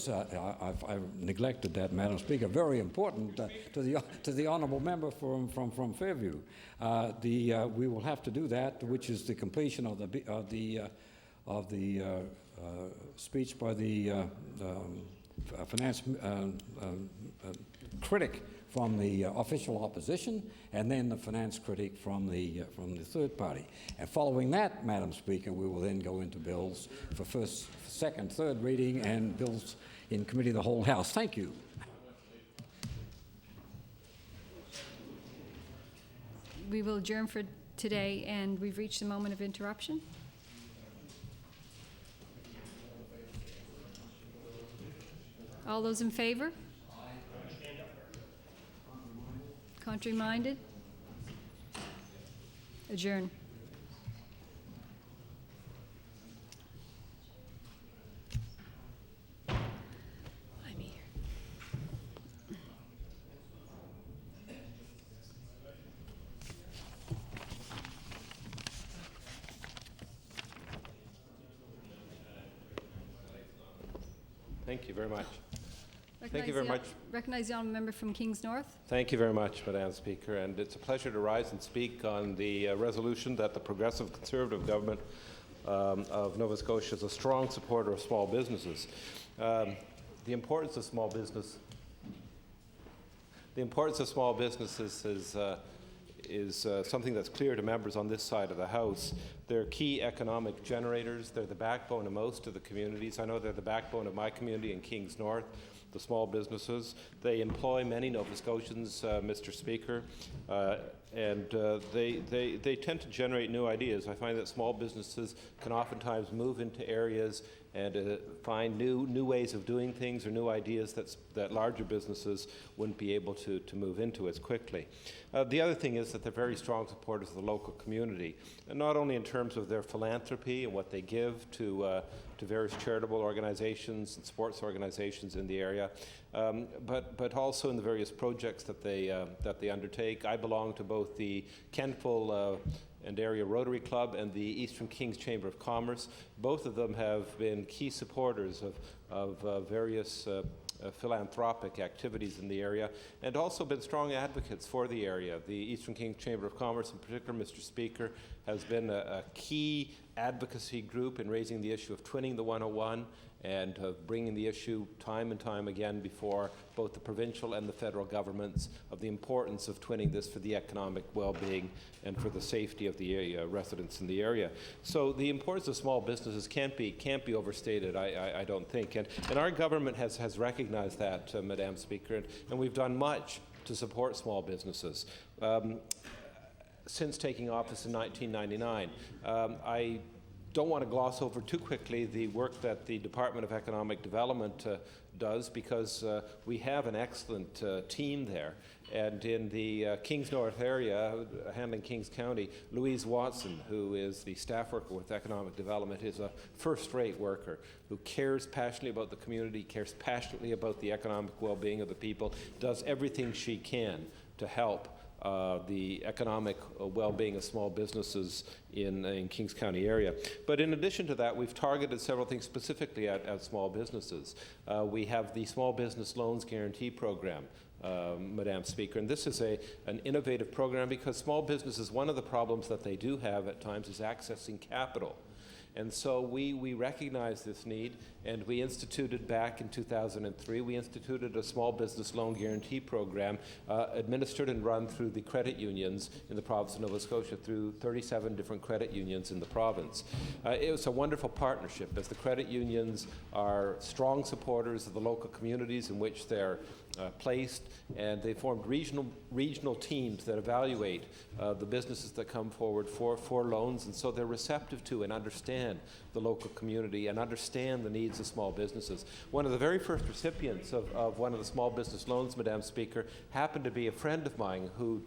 I've neglected that, Madam Speaker. Very important to the honourable member from Fairview. We will have to do that, which is the completion of the speech by the finance critic from the official opposition, and then the finance critic from the third party. And following that, Madam Speaker, we will then go into bills for first, second, third reading, and bills in committee of the whole House. Thank you. We will adjourn for today, and we've reached the moment of interruption. All those in favour? Contrary-minded? Adjourn. I'm here. Thank you very much. Thank you very much. Recognize the honourable member from Kings North. Thank you very much, Madam Speaker, and it's a pleasure to rise and speak on the resolution that the Progressive Conservative Government of Nova Scotia is a strong supporter of small businesses. The importance of small businesses is something that's clear to members on this side of the House. They're key economic generators. They're the backbone of most of the communities. I know they're the backbone of my community in Kings North, the small businesses. They employ many Nova Scotians, Mr. Speaker, and they tend to generate new ideas. I find that small businesses can oftentimes move into areas and find new ways of doing things or new ideas that larger businesses wouldn't be able to move into as quickly. The other thing is that they're very strong supporters of the local community, and not only in terms of their philanthropy and what they give to various charitable organizations and sports organizations in the area, but also in the various projects that they undertake. I belong to both the Kentville and Area Rotary Club and the Eastern Kings Chamber of Commerce. Both of them have been key supporters of various philanthropic activities in the area, and also been strong advocates for the area. The Eastern Kings Chamber of Commerce in particular, Mr. Speaker, has been a key advocacy group in raising the issue of twinning the 101 and bringing the issue time and time again before both the provincial and the federal governments of the importance of twinning this for the economic well-being and for the safety of the residents in the area. So the importance of small businesses can't be overstated, I don't think. And our government has recognized that, Madam Speaker, and we've done much to support small businesses. Since taking office in 1999, I don't want to gloss over too quickly the work that the Department of Economic Development does, because we have an excellent team there. And in the Kings North area, handling Kings County, Louise Watson, who is the staff worker with Economic Development, is a first-rate worker who cares passionately about the community, cares passionately about the economic well-being of the people, does everything she can to help the economic well-being of small businesses in Kings County area. But in addition to that, we've targeted several things specifically at small businesses. We have the Small Business Loans Guarantee Program, Madam Speaker, and this is an innovative program because small businesses, one of the problems that they do have at times is accessing capital. And so we recognize this need, and we instituted back in 2003, we instituted a small business loan guarantee program administered and run through the credit unions in the province of Nova Scotia, through 37 different credit unions in the province. It was a wonderful partnership, as the credit unions are strong supporters of the local communities in which they're placed, and they formed regional teams that evaluate the businesses that come forward for loans, and so they're receptive to and understand the local community and understand the needs of small businesses. One of the very first recipients of one of the small business loans, Madam Speaker, happened to be a friend of mine who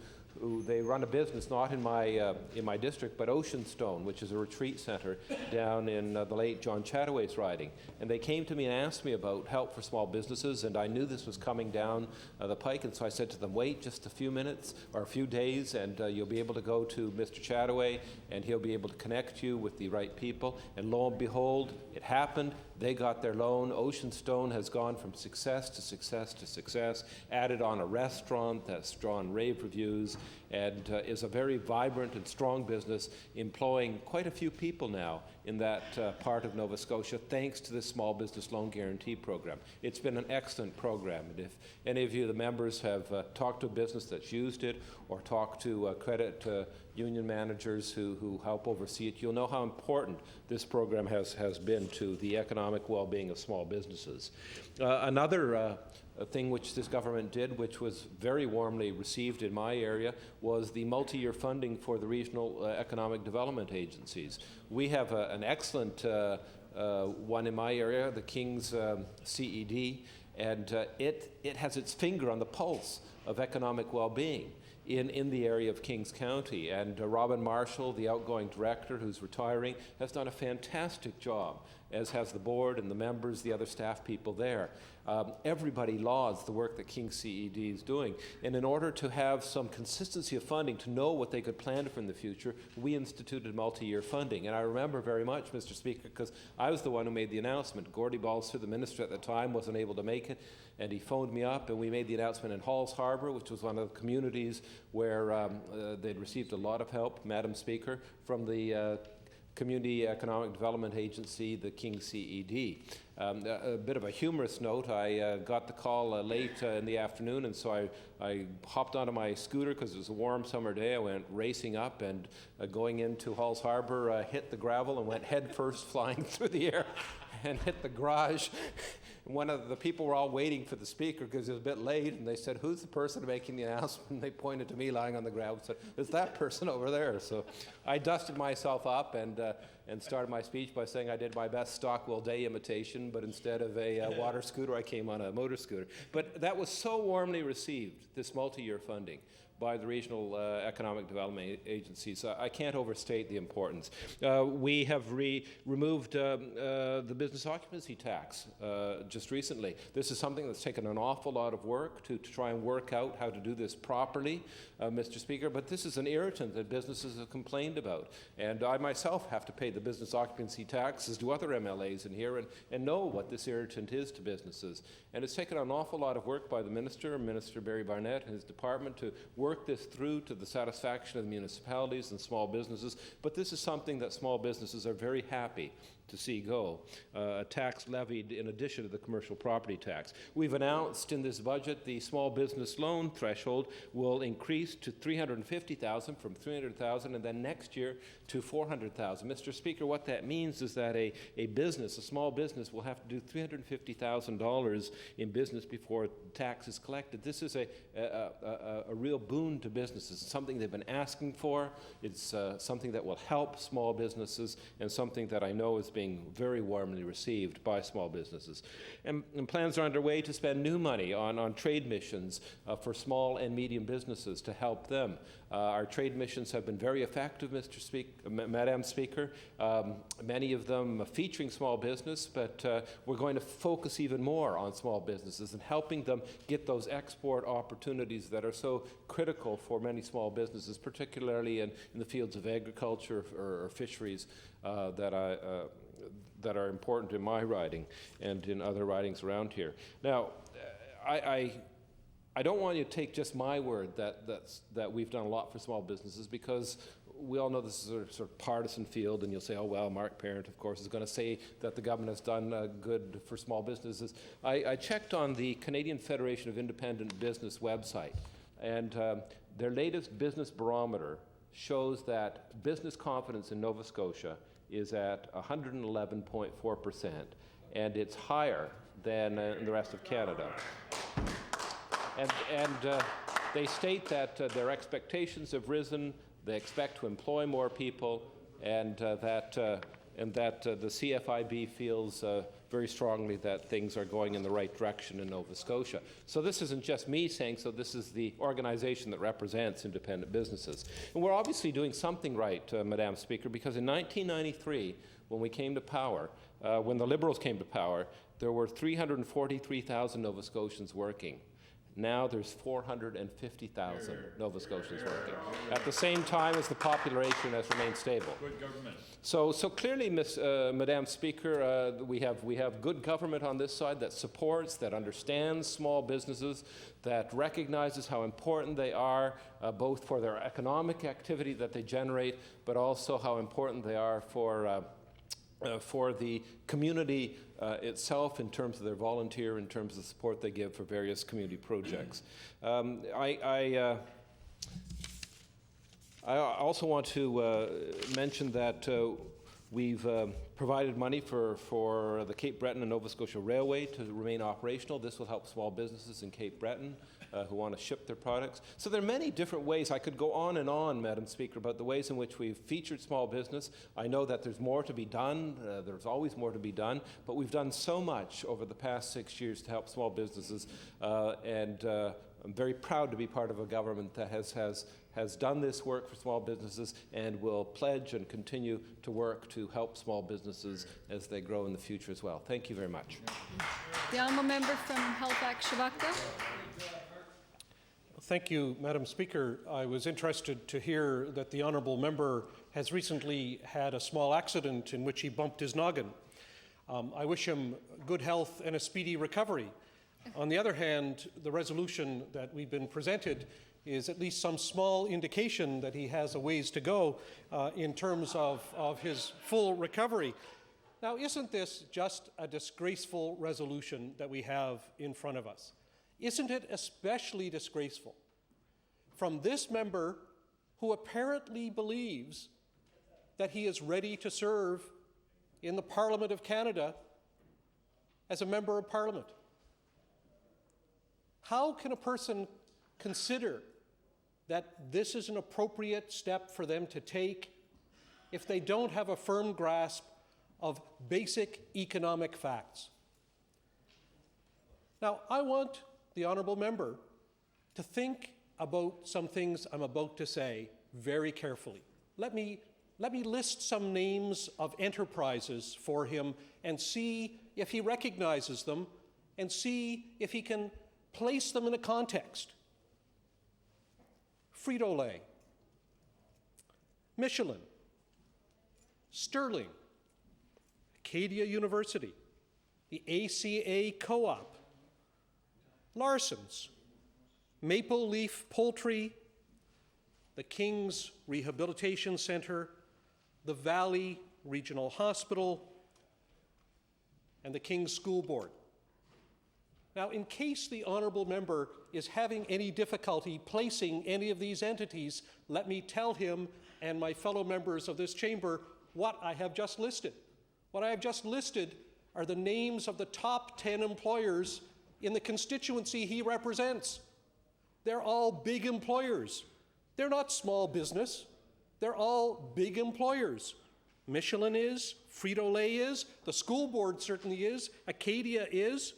they run a business not in my district, but Oceanstone, which is a retreat center down in the late John Chataway's riding. And they came to me and asked me about help for small businesses, and I knew this was coming down the pike, and so I said to them, wait just a few minutes or a few days, and you'll be able to go to Mr. Chataway, and he'll be able to connect you with the right people. And lo and behold, it happened. They got their loan. Ocean Stone has gone from success to success to success, added on a restaurant that's drawn rave reviews, and is a very vibrant and strong business, employing quite a few people now in that part of Nova Scotia, thanks to this Small Business Loan Guarantee Program. It's been an excellent program, and if any of you, the members, have talked to a business that's used it, or talked to credit union managers who help oversee it, you'll know how important this program has been to the economic well-being of small businesses. Another thing which this government did, which was very warmly received in my area, was the multi-year funding for the regional economic development agencies. We have an excellent one in my area, the King's CED, and it has its finger on the pulse of economic well-being in the area of Kings County. And Robin Marshall, the outgoing director who's retiring, has done a fantastic job, as has the board and the members, the other staff people there. Everybody lauds the work that King's CED is doing. And in order to have some consistency of funding, to know what they could plan for in the future, we instituted multi-year funding. And I remember very much, Mr. Speaker, because I was the one who made the announcement. Gordy Balser, the minister at the time, wasn't able to make it, and he phoned me up, and we made the announcement in Halls Harbour, which was one of the communities where they'd received a lot of help, Madam Speaker, from the Community Economic Development Agency, the King CED. A bit of a humorous note, I got the call late in the afternoon, and so I hopped onto my scooter because it was a warm summer day. I went racing up, and going into Halls Harbour, hit the gravel and went head first flying through the air and hit the garage. One of the people were all waiting for the speaker because it was a bit late, and they said, "Who's the person making the announcement?" And they pointed to me lying on the ground and said, "It's that person over there." So I dusted myself up and started my speech by saying I did my best Stockwell Day imitation, but instead of a water scooter, I came on a motor scooter. But that was so warmly received, this multi-year funding, by the regional economic development agencies. I can't overstate the importance. We have removed the business occupancy tax just recently. This is something that's taken an awful lot of work to try and work out how to do this properly, Mr. Speaker, but this is an irritant that businesses have complained about. And I myself have to pay the business occupancy tax, as do other MLAs in here, and know what this irritant is to businesses. And it's taken an awful lot of work by the Minister, Minister Barry Barnett, and his department to work this through to the satisfaction of the municipalities and small businesses, but this is something that small businesses are very happy to see go, a tax levied in addition to the commercial property tax. We've announced in this budget the small business loan threshold will increase to $350,000 from $300,000, and then next year to $400,000. Mr. Speaker, what that means is that a small business will have to do $350,000 in business before tax is collected. This is a real boon to businesses, something they've been asking for. It's something that will help small businesses, and something that I know is being very warmly received by small businesses. And plans are underway to spend new money on trade missions for small and medium businesses to help them. Our trade missions have been very effective, Madam Speaker, many of them featuring small business, but we're going to focus even more on small businesses and helping them get those export opportunities that are so critical for many small businesses, particularly in the fields of agriculture or fisheries that are important in my riding and in other ridings around here. Now, I don't want you to take just my word that we've done a lot for small businesses, because we all know this is a sort of partisan field, and you'll say, oh, well, Mark Parent, of course, is going to say that the government has done good for small businesses. I checked on the Canadian Federation of Independent Business website, and their latest business barometer shows that business confidence in Nova Scotia is at 111.4%, and it's higher than in the rest of Canada. And they state that their expectations have risen, they expect to employ more people, and that the CFIB feels very strongly that things are going in the right direction in Nova Scotia. So this isn't just me saying so, this is the organization that represents independent businesses. And we're obviously doing something right, Madam Speaker, because in 1993, when we came to power, when the Liberals came to power, there were 343,000 Nova Scotians working. Now there's 450,000 Nova Scotians working, at the same time as the population has remained stable. Good government. So clearly, Madam Speaker, we have good government on this side that supports, that understands small businesses, that recognizes how important they are, both for their economic activity that they generate, but also how important they are for the community itself in terms of their volunteer, in terms of the support they give for various community projects. I also want to mention that we've provided money for the Cape Breton and Nova Scotia Railway to remain operational. This will help small businesses in Cape Breton who want to ship their products. So there are many different ways. I could go on and on, Madam Speaker, about the ways in which we've featured small business. I know that there's more to be done. There's always more to be done. But we've done so much over the past 6 years to help small businesses. And I'm very proud to be part of a government that has done this work for small businesses and will pledge and continue to work to help small businesses as they grow in the future as well. Thank you very much. The honourable member from Halifax-Shabaka. Thank you, Madam Speaker. I was interested to hear that the honourable member has recently had a small accident in which he bumped his noggin. I wish him good health and a speedy recovery. On the other hand, the resolution that we've been presented is at least some small indication that he has a ways to go in terms of his full recovery. Now, isn't this just a disgraceful resolution that we have in front of us? Isn't it especially disgraceful from this member who apparently believes that he is ready to serve in the Parliament of Canada as a member of Parliament? How can a person consider that this is an appropriate step for them to take if they don't have a firm grasp of basic economic facts? Now, I want the honourable member to think about some things I'm about to say very carefully. Let me list some names of enterprises for him and see if he recognizes them and see if he can place them in a context. Frito-Lay, Michelin, Sterling, Acadia University, the ACA Co-op, Larson's, Maple Leaf Poultry, the King's Rehabilitation Centre, the Valley Regional Hospital, and the King's School Board. Now, in case the honourable member is having any difficulty placing any of these entities, let me tell him and my fellow members of this chamber what I have just listed. What I have just listed are the names of the top 10 employers in the constituency he represents. They're all big employers. They're not small business. They're all big employers. Michelin is, Frito-Lay is, the school board certainly is, Acadia is.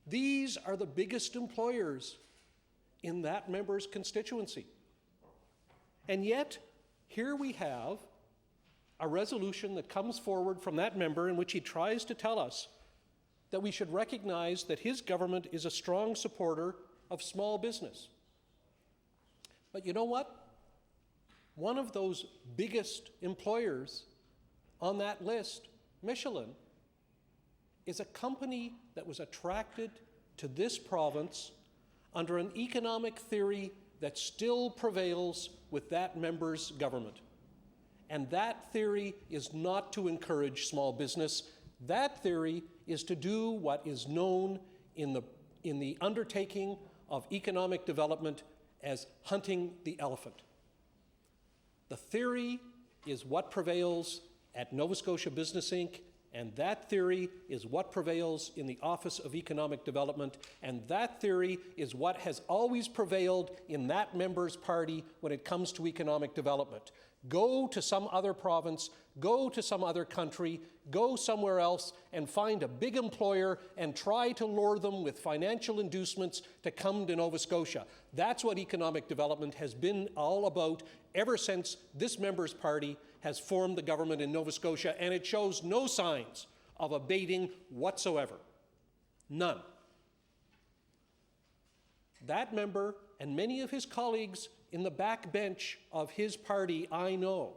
These are the biggest employers in that member's constituency. And yet, here we have a resolution that comes forward from that member in which he tries to tell us that we should recognize that his government is a strong supporter of small business. But you know what? One of those biggest employers on that list, Michelin, is a company that was attracted to this province under an economic theory that still prevails with that member's government. And that theory is not to encourage small business. That theory is to do what is known in the undertaking of economic development as hunting the elephant. The theory is what prevails at Nova Scotia Business Inc., and that theory is what prevails in the Office of Economic Development, and that theory is what has always prevailed in that member's party when it comes to economic development. Go to some other province, go to some other country, go somewhere else and find a big employer and try to lure them with financial inducements to come to Nova Scotia. That's what economic development has been all about ever since this member's party has formed the government in Nova Scotia, and it shows no signs of abating whatsoever. None. That member and many of his colleagues in the back bench of his party, I know,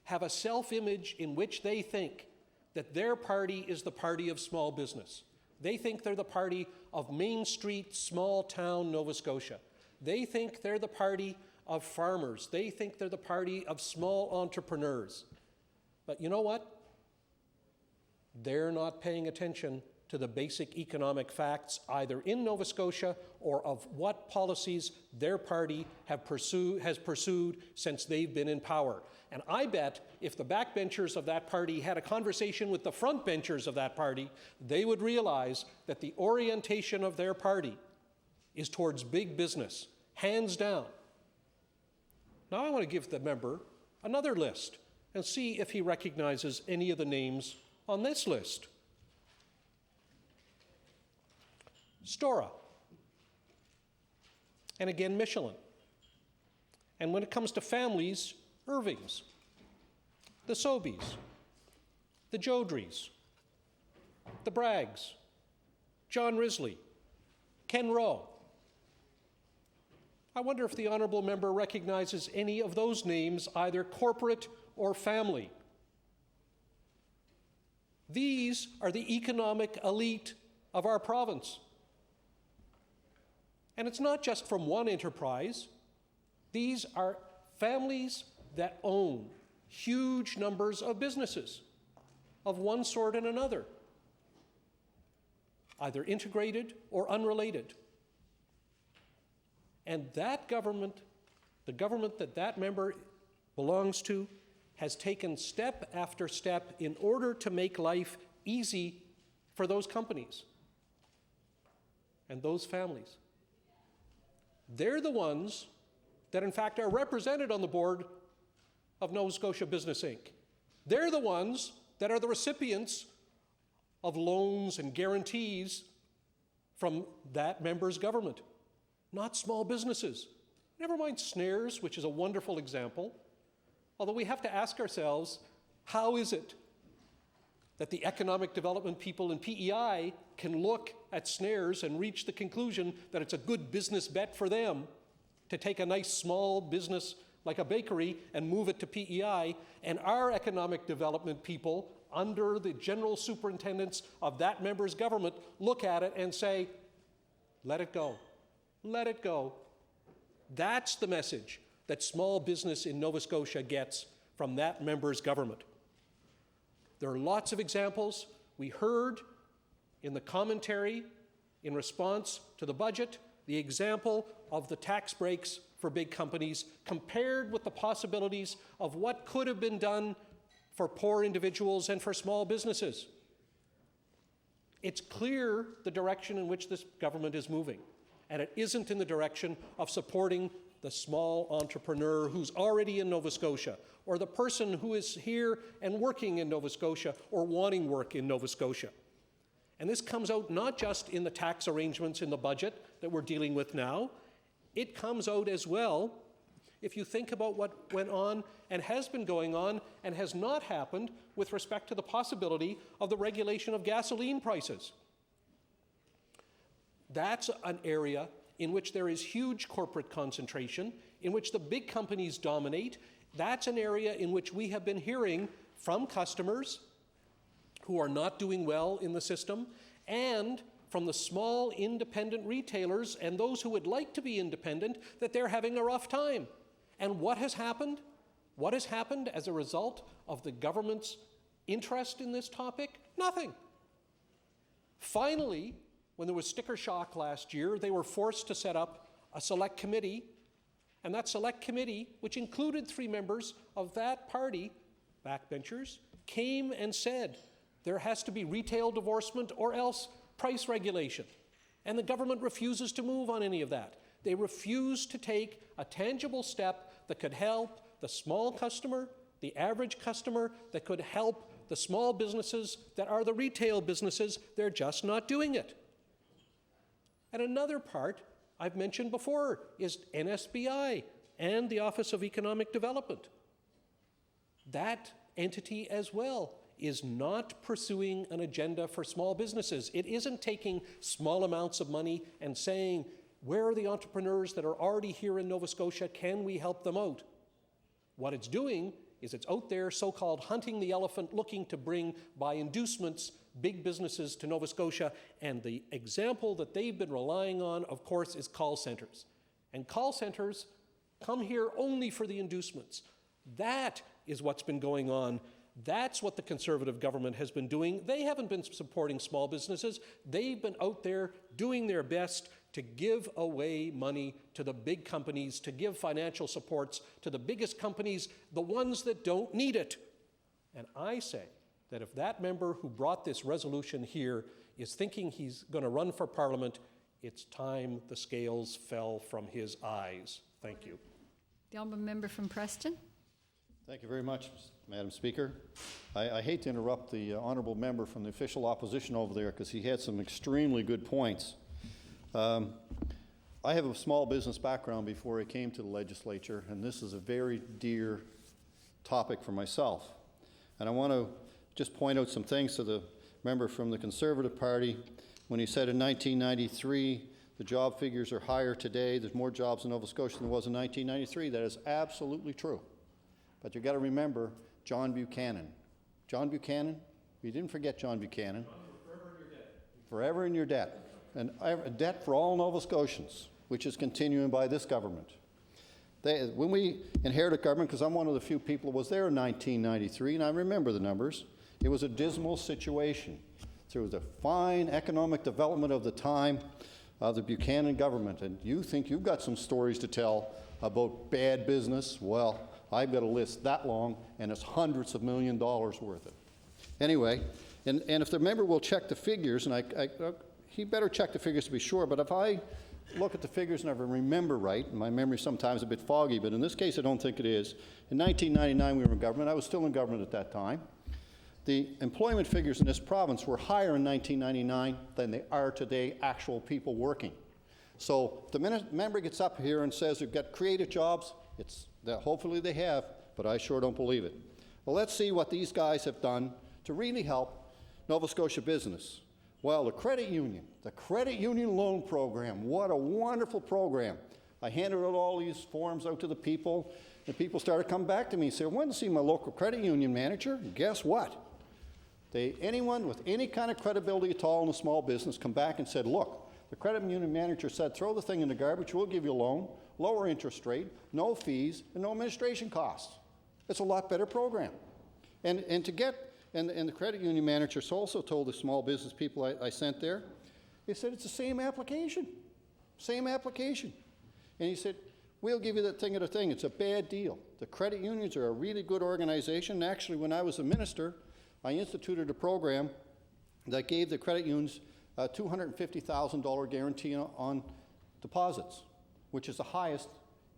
have a self-image in which they think that their party is the party of small business. They think they're the party of Main Street, small town Nova Scotia. They think they're the party of farmers. They think they're the party of small entrepreneurs. But you know what? They're not paying attention to the basic economic facts either in Nova Scotia or of what policies their party has pursued since they've been in power. And I bet if the backbenchers of that party had a conversation with the frontbenchers of that party, they would realize that the orientation of their party is towards big business, hands down. Now I want to give the member another list and see if he recognizes any of the names on this list. Stora, and again Michelin. And when it comes to families, Irving's, the Sobeys, the Jodrys, the Braggs, John Risley, Ken Rowe. I wonder if the honourable member recognizes any of those names, either corporate or family. These are the economic elite of our province. And it's not just from one enterprise. These are families that own huge numbers of businesses of one sort and another, either integrated or unrelated. And that government, the government that that member belongs to, has taken step after step in order to make life easy for those companies and those families. They're the ones that, in fact, are represented on the board of Nova Scotia Business Inc. They're the ones that are the recipients of loans and guarantees from that member's government, not small businesses. Never mind snares, which is a wonderful example. Although we have to ask ourselves, how is it that the economic development people in PEI can look at snares and reach the conclusion that it's a good business bet for them to take a nice small business like a bakery and move it to PEI, and our economic development people, under the general superintendents of that member's government, look at it and say, let it go, let it go. That's the message that small business in Nova Scotia gets from that member's government. There are lots of examples. We heard in the commentary in response to the budget the example of the tax breaks for big companies compared with the possibilities of what could have been done for poor individuals and for small businesses. It's clear the direction in which this government is moving, and it isn't in the direction of supporting the small entrepreneur who's already in Nova Scotia, or the person who is here and working in Nova Scotia or wanting work in Nova Scotia. And this comes out not just in the tax arrangements in the budget that we're dealing with now, it comes out as well if you think about what went on and has been going on and has not happened with respect to the possibility of the regulation of gasoline prices. That's an area in which there is huge corporate concentration, in which the big companies dominate. That's an area in which we have been hearing from customers who are not doing well in the system, and from the small independent retailers and those who would like to be independent, that they're having a rough time. And what has happened? What has happened as a result of the government's interest in this topic? Nothing. Finally, when there was sticker shock last year, they were forced to set up a select committee, and that select committee, which included 3 members of that party, backbenchers, came and said there has to be retail divorcement or else price regulation. And the government refuses to move on any of that. They refuse to take a tangible step that could help the small customer, the average customer, that could help the small businesses that are the retail businesses. They're just not doing it. And another part I've mentioned before is NSBI and the Office of Economic Development. That entity as well is not pursuing an agenda for small businesses. It isn't taking small amounts of money and saying Where are the entrepreneurs that are already here in Nova Scotia? Can we help them out? What it's doing is it's out there so-called hunting the elephant, looking to bring, by inducements, big businesses to Nova Scotia. And the example that they've been relying on, of course, is call centers. And call centers come here only for the inducements. That is what's been going on. That's what the Conservative government has been doing. They haven't been supporting small businesses. They've been out there doing their best to give away money to the big companies, to give financial supports to the biggest companies, the ones that don't need it. And I say that if that member who brought this resolution here is thinking he's going to run for Parliament, it's time the scales fell from his eyes. Thank you. The honourable member from Preston. Thank you very much, Madam Speaker. I hate to interrupt the honourable member from the official opposition over there because he had some extremely good points. I have a small business background before I came to the legislature, and this is a very dear topic for myself. And I want to just point out some things to the member from the Conservative Party when he said in 1993 the job figures are higher today, there's more jobs in Nova Scotia than there was in 1993. That is absolutely true. But you've got to remember John Buchanan. John Buchanan, you didn't forget John Buchanan. Forever in your debt. Forever in your debt. And a debt for all Nova Scotians, which is continuing by this government. When we inherited government, because I'm one of the few people who was there in 1993, and I remember the numbers, it was a dismal situation. There was a fine economic development of the time of the Buchanan government, and you think you've got some stories to tell about bad business. Well, I've got a list that long, and it's hundreds of $1 million worth of it. Anyway, and if the member will check the figures, and he better check the figures to be sure, but if I look at the figures and if I remember right, and my memory's sometimes a bit foggy, but in this case I don't think it is. In 1999 we were in government. I was still in government at that time. The employment figures in this province were higher in 1999 than they are today, actual people working. So the minute member gets up here and says they've got creative jobs, hopefully they have, but I sure don't believe it. Well, let's see what these guys have done to really help Nova Scotia business. Well, the credit union loan program, what a wonderful program. I handed out all these forms out to the people, and people started coming back to me and said, I went to see my local credit union manager, and guess what? Anyone with any kind of credibility at all in a small business come back and said, look, the credit union manager said, throw the thing in the garbage, we'll give you a loan, lower interest rate, no fees, and no administration costs. It's a lot better program. And the credit union manager also told the small business people I sent there, he said, it's the same application. And he said, we'll give you that thing at a thing. It's a bad deal. The credit unions are a really good organization. And actually, when I was a minister, I instituted a program that gave the credit unions a $250,000 guarantee on deposits, which is the highest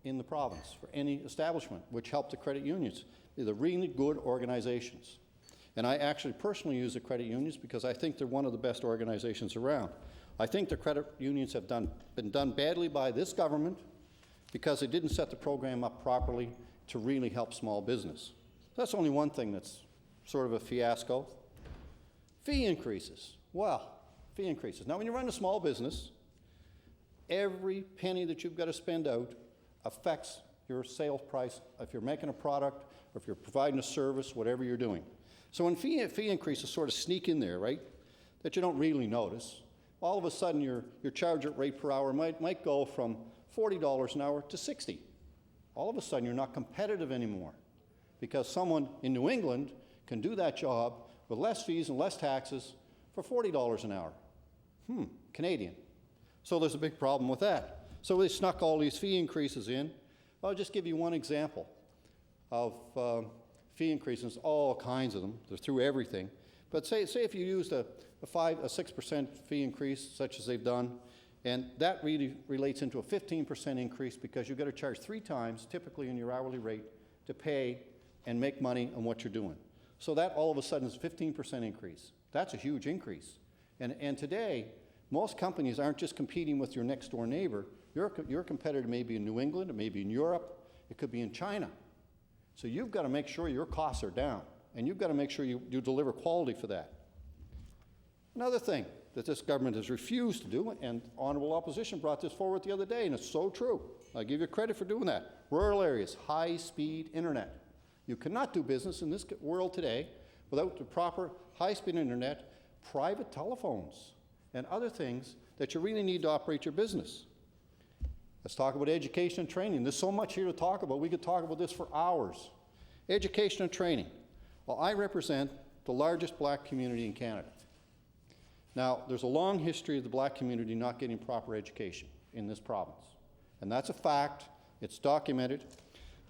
in the province for any establishment, which helped the credit unions. They're really good organizations. And I actually personally use the credit unions because I think they're one of the best organizations around. I think the credit unions have been done badly by this government because they didn't set the program up properly to really help small business. That's only one thing that's sort of a fiasco. Fee increases. Well, fee increases. Now, when you run a small business, every penny that you've got to spend out affects your sales price if you're making a product or if you're providing a service, whatever you're doing. So when fee increases sort of sneak in there, right, that you don't really notice, all of a sudden your charge rate per hour might go from $40 an hour to $60. All of a sudden you're not competitive anymore because someone in New England can do that job with less fees and less taxes for $40 an hour. Canadian. So there's a big problem with that. So they snuck all these fee increases in. I'll just give you one example of fee increases, all kinds of them. They're through everything. But say if you used a 6% fee increase, such as they've done, and that really relates into a 15% increase because you've got to charge 3 times, typically in your hourly rate, to pay and make money on what you're doing. So that all of a sudden is a 15% increase. That's a huge increase. And today, most companies aren't just competing with your next door neighbor. Your competitor may be in New England, it may be in Europe, it could be in China. So you've got to make sure your costs are down, and you've got to make sure you deliver quality for that. Another thing, that this government has refused to do, and honorable opposition brought this forward the other day, and it's so true. I give you credit for doing that. Rural areas, high-speed internet. You cannot do business in this world today without the proper high-speed internet, private telephones, and other things that you really need to operate your business. Let's talk about education and training. There's so much here to talk about. We could talk about this for hours. Education and training. Well, I represent the largest black community in Canada. Now, there's a long history of the black community not getting proper education in this province. And that's a fact. It's documented.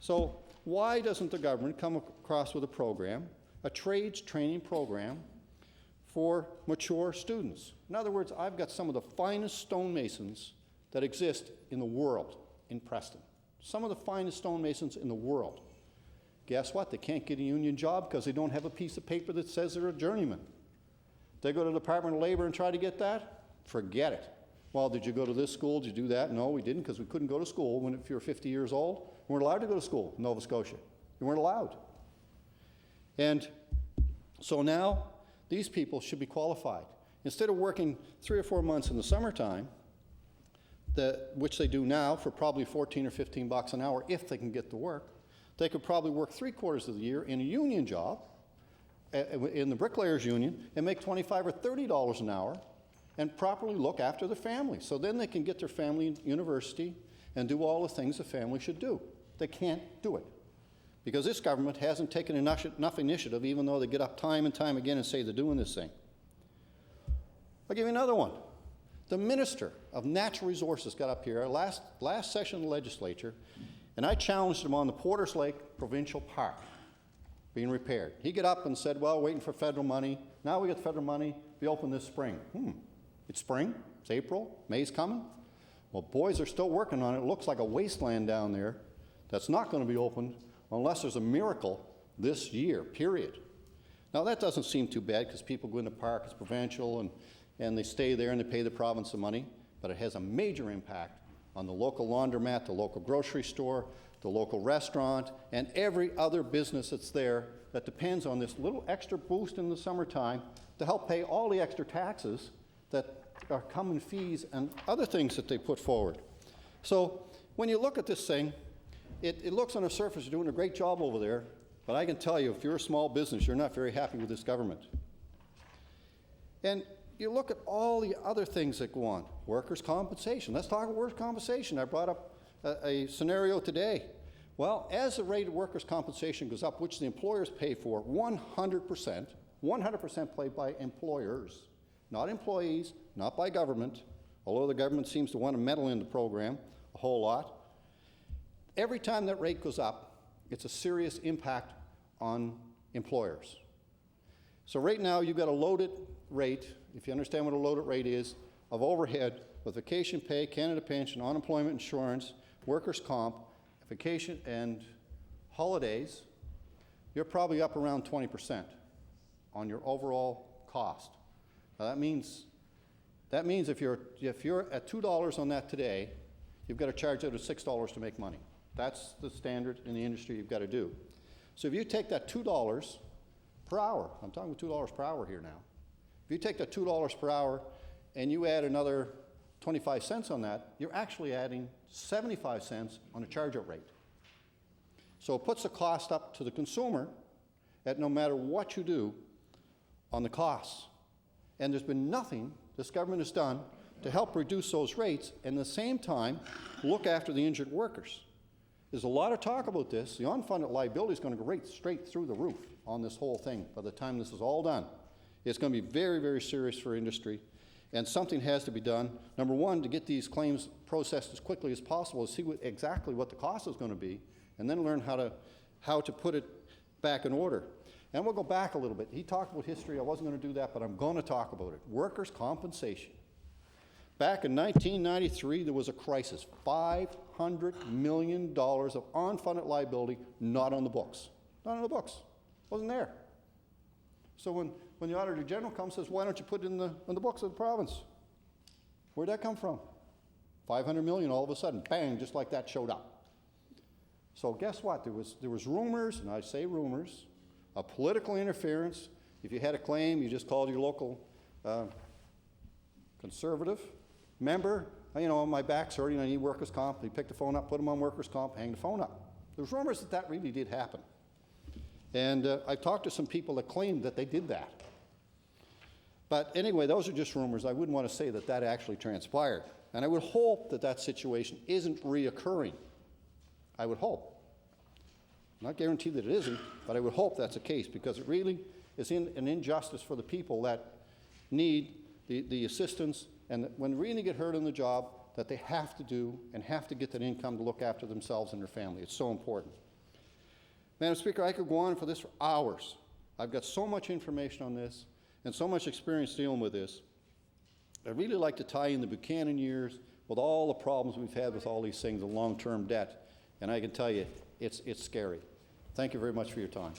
So why doesn't the government come across with a program, a trades training program for mature students? In other words, I've got some of the finest stonemasons that exist in the world in Preston. Some of the finest stonemasons in the world. Guess what? They can't get a union job because they don't have a piece of paper that says they're a journeyman. They go to the Department of Labor and try to get that? Forget it. Well, did you go to this school? Did you do that? No, we didn't, because we couldn't go to school if you were 50 years old. We weren't allowed to go to school in Nova Scotia. We weren't allowed. And so now these people should be qualified. Instead of working 3 or 4 months in the summertime, which they do now for probably 14 or 15 bucks an hour if they can get to work, they could probably work 3/4 of the year in a union job, in the bricklayers union, and make $25 or $30 an hour and properly look after their family. So then they can get their family in university and do all the things a family should do. They can't do it because this government hasn't taken enough initiative, even though they get up time and time again and say they're doing this thing. I'll give you another one. The Minister of Natural Resources got up here last session of the legislature, and I challenged him on the Porters Lake Provincial Park being repaired. He got up and said, well, waiting for federal money. Now we get federal money. Be open this spring. It's spring. It's April. May's coming. Well, boys are still working on it. It looks like a wasteland down there that's not going to be opened unless there's a miracle this year, period. Now, that doesn't seem too bad because people go in the park, it's provincial, and they stay there and they pay the province the money, but it has a major impact on the local laundromat, the local grocery store, the local restaurant, and every other business that's there that depends on this little extra boost in the summertime to help pay all the extra taxes that are coming fees and other things that they put forward. So when you look at this thing, it looks on the surface you're doing a great job over there, but I can tell you, if you're a small business, you're not very happy with this government. And you look at all the other things that go on. Workers' compensation. Let's talk about workers' compensation. I brought up a scenario today. Well, as the rate of workers' compensation goes up, which the employers pay for, 100% paid by employers, not employees, not by government, although the government seems to want to meddle in the program a whole lot. Every time that rate goes up, it's a serious impact on employers. So right now, you've got a loaded rate, if you understand what a loaded rate is, of overhead with vacation pay, Canada pension, unemployment insurance, workers' comp, vacation and holidays. You're probably up around 20% on your overall cost. Now that means if you're at $2 on that today, you've got to charge out of $6 to make money. That's the standard in the industry you've got to do. So if you take that $2 per hour, I'm talking $2 per hour here now. If you take that $2 per hour and you add another 25 cents on that, you're actually adding 75 cents on a charge-out rate. So it puts the cost up to the consumer at no matter what you do on the costs. And there's been nothing this government has done to help reduce those rates and at the same time look after the injured workers. There's a lot of talk about this. The unfunded liability is going to go right straight through the roof on this whole thing by the time this is all done. It's going to be very, very serious for industry, and something has to be done. Number one, to get these claims processed as quickly as possible, to see exactly what the cost is going to be, and then learn how to put it back in order. And we'll go back a little bit. He talked about history. I wasn't going to do that, but I'm going to talk about it. Workers' compensation. Back in 1993, there was a crisis. $500 million of unfunded liability not on the books. Not on the books. Wasn't there. So when the Auditor General comes and says, why don't you put it in the books of the province? Where'd that come from? 500 million all of a sudden, bang, just like that showed up. So guess what? There was rumors, and I say rumors, of political interference. If you had a claim, you just called your local conservative member, you know, my back's hurting, I need workers' comp. He picked the phone up, put him on workers' comp, hang the phone up. There's rumors that that really did happen. And I've talked to some people that claimed that they did that. But anyway, those are just rumors. I wouldn't want to say that that actually transpired. And I would hope that that situation isn't reoccurring. I would hope. I'm not guaranteed that it isn't, but I would hope that's the case, because it really is an injustice for the people that need the assistance, and that when really get hurt on the job, that they have to do and have to get that income to look after themselves and their family. It's so important. Madam Speaker, I could go on for this for hours. I've got so much information on this and so much experience dealing with this. I'd really like to tie in the Buchanan years with all the problems we've had with all these things, the long-term debt, and I can tell you, it's scary. Thank you very much for your time.